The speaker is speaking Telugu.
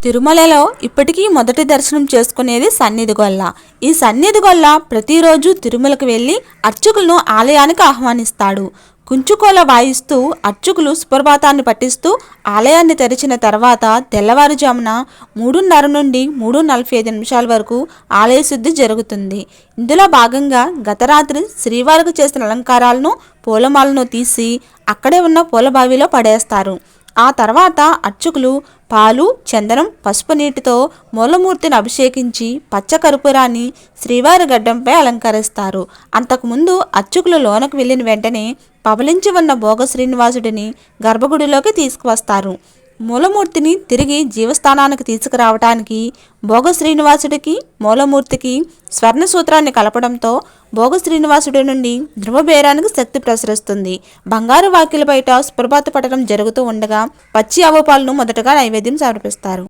తిరుమలలో ఇప్పటికీ మొదటి దర్శనం చేసుకునేది సన్నిధి గొల్ల. ఈ సన్నిధి గొల్ల ప్రతిరోజు తిరుమలకు వెళ్ళి అర్చకులను ఆలయానికి ఆహ్వానిస్తాడు. కుంచుకోల వాయిస్తూ అర్చకులు సుప్రభాతాన్ని పఠిస్తూ ఆలయాన్ని తెరిచిన తర్వాత తెల్లవారుజామున 3:30 నుండి 3:45 వరకు ఆలయ శుద్ధి జరుగుతుంది. ఇందులో భాగంగా గత రాత్రి శ్రీవారికి చేసిన అలంకారాలను, పూలమాలను తీసి అక్కడే ఉన్న పూలబావిలో పడేస్తారు. ఆ తర్వాత అర్చకులు పాలు, చందనం, పసుపు నీటితో మూలమూర్తిని అభిషేకించి పచ్చకర్పూరాన్ని శ్రీవారి గడ్డంపై అలంకరిస్తారు. అంతకుముందు అర్చకులు లోనకు వెళ్ళిన వెంటనే పవలించి ఉన్న భోగ శ్రీనివాసుడిని గర్భగుడిలోకి తీసుకువస్తారు. మూలమూర్తిని తిరిగి జీవస్థానానికి తీసుకురావటానికి భోగ శ్రీనివాసుడికి, మూలమూర్తికి స్వర్ణ సూత్రాన్ని కలపడంతో భోగ శ్రీనివాసుడి నుండి ధ్రువబేరానికి శక్తి ప్రసరిస్తుంది. బంగారు వాకిలి బయట సుప్రభాత పఠనం జరుగుతూ ఉండగా పచ్చి ఆవు పాలను మొదటగా నైవేద్యం సమర్పిస్తారు.